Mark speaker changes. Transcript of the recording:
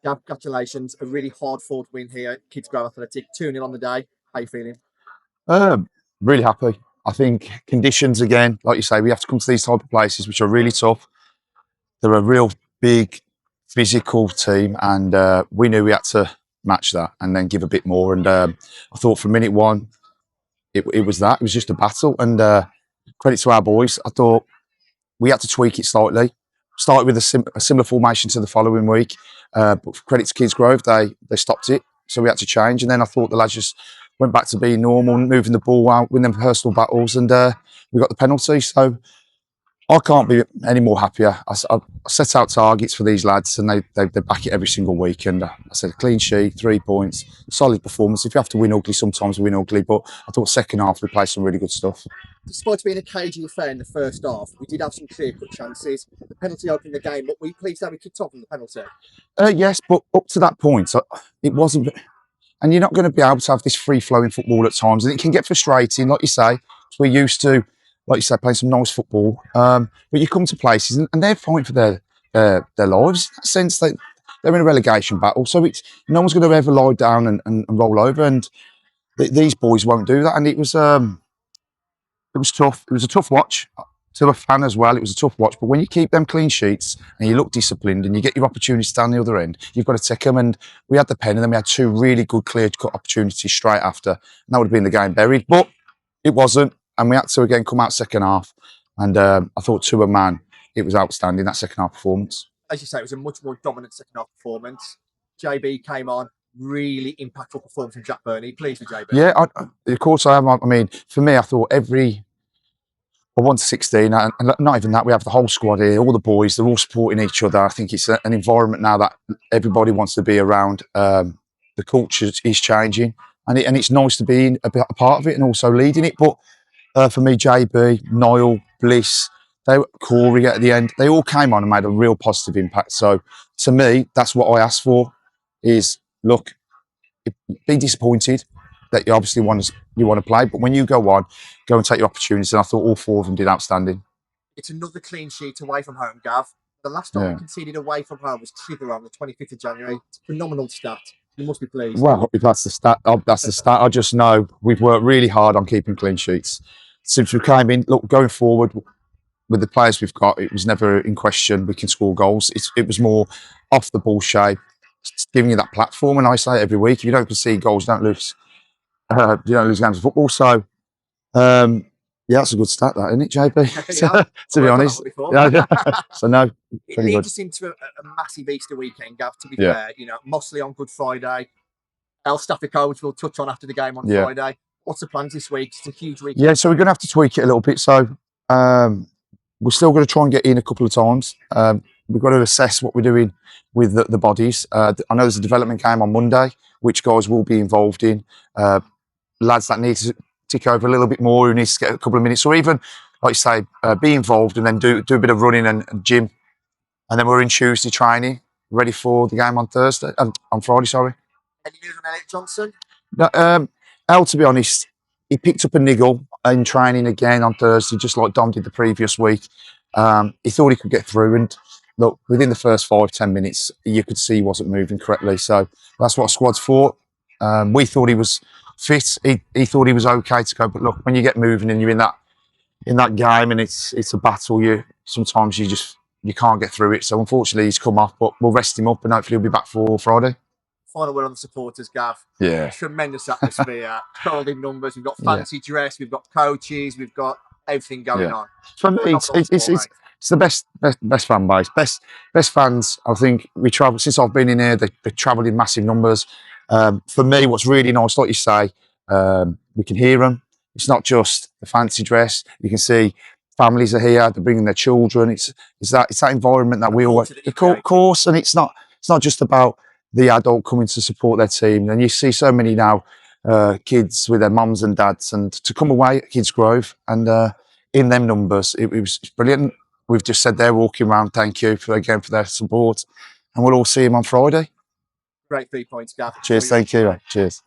Speaker 1: Gav, congratulations. A really hard-fought win here at Kidsgrove Athletic. 2-0 on the day. How are you feeling?
Speaker 2: Really happy. I think conditions, again, like you say, we have to come to these type of places which are really tough. They're a real big physical team, and we knew we had to match that and then give a bit more. And I thought from minute one, it was that. It was just a battle. And credit to our boys. I thought we had to tweak it slightly. Started with a similar formation to the following week, but credit to Kidsgrove, they stopped it, so we had to change. And then I thought the lads just went back to being normal, moving the ball out, winning personal battles, and we got the penalty. So I can't be any more happier. I set out targets for these lads, and they back it every single week. And I said, clean sheet, 3 points, solid performance. If you have to win ugly, sometimes we win ugly. But I thought second half we played some really good stuff.
Speaker 1: Despite being a cagey affair in the first half, we did have some clear-cut chances. The penalty opened the game, but were you pleased that we kicked off on the penalty?
Speaker 2: Yes, but up to that point, it wasn't. And you're not going to be able to have this free-flowing football at times, and it can get frustrating, like you say. We're used to, like you say, playing some nice football. But you come to places and they're fighting for their lives. In that sense, they're in a relegation battle, so no one's going to ever lie down and roll over. And these boys won't do that. And it was tough. It was a tough watch to a fan as well. It was a tough watch. But when you keep them clean sheets and you look disciplined and you get your opportunities down the other end, you've got to take them. And we had the pen, and then we had 2 really good clear-cut opportunities straight after. And that would have been the game buried, but it wasn't. And we had to again come out second half. And I thought to a man, it was outstanding, that second half performance.
Speaker 1: As you say, it was a much more dominant second half performance. JB came on, really impactful performance from Jack Burney. Pleased with JB?
Speaker 2: Yeah, of course I am. I mean, for me, I thought I 1 to 16, and not even that, we have the whole squad here, all the boys, they're all supporting each other. I think it's an environment now that everybody wants to be around. The culture is changing, and it's nice to be a part of it and also leading it. But for me, JB, Niall, Bliss, Corey at the end, they all came on and made a real positive impact. So to me, that's what I asked for, is, look, be disappointed that you obviously want to play, but when you go on, go and take your opportunities. And I thought all 4 of them did outstanding.
Speaker 1: It's another clean sheet away from home, Gav. The last time we conceded away from home was Clitheroe on the 25th of January. It's a phenomenal stat. You must be pleased.
Speaker 2: Well, if that's the stat, I just know we've worked really hard on keeping clean sheets. Since we came in, look, going forward with the players we've got, it was never in question we can score goals. It was more off the ball shape, giving you that platform. And I say it every week, if you don't concede goals, you don't lose games of football. So, yeah, that's a good stat, that, isn't it, JB?
Speaker 1: Yeah,
Speaker 2: to be honest. So, no.
Speaker 1: It leads us into a massive Easter weekend, Gav, to be fair. You know, Mossley on Good Friday. Elstaffico, which we'll touch on after the game on Friday. What's the plans this week? It's a huge weekend.
Speaker 2: Yeah, so we're going to have to tweak it a little bit. So, we're still going to try and get in a couple of times. We've got to assess what we're doing with the bodies. I know there's a development game on Monday, which guys will be involved in. Lads that need to tick over a little bit more, who needs to get a couple of minutes, or even, like you say, be involved and then do a bit of running and gym. And then we're in Tuesday training, ready for the game on Friday, sorry.
Speaker 1: Any news on Elliot Johnson?
Speaker 2: No, El, to be honest, he picked up a niggle in training again on Thursday, just like Dom did the previous week. He thought he could get through, and look, within the first 5-10 minutes, you could see he wasn't moving correctly. So that's what squad's for. We thought he was fit. He thought he was okay to go. But look, when you get moving and you're in that game and it's a battle, sometimes you can't get through it. So unfortunately, he's come off, but we'll rest him up and hopefully he'll be back for Friday.
Speaker 1: Final word on the supporters, Gav.
Speaker 2: Yeah.
Speaker 1: Tremendous atmosphere, crowding numbers. We've got fancy dress, we've got coaches, we've got everything going on.
Speaker 2: For me, it's the best fan base, best fans. I think we travel since I've been in here. They've travelled in massive numbers. For me, what's really nice, like you say, we can hear them. It's not just the fancy dress. You can see families are here. They're bringing their children. It's that environment that we all, of course, and it's not just about the adult coming to support their team. And you see so many now kids with their mums and dads, and to come away at Kidsgrove and in them numbers, it was brilliant. We've just said they're walking around. Thank you for their support, and we'll all see them on Friday.
Speaker 1: Great 3 points, Gav.
Speaker 2: Cheers, thank you. Cheers.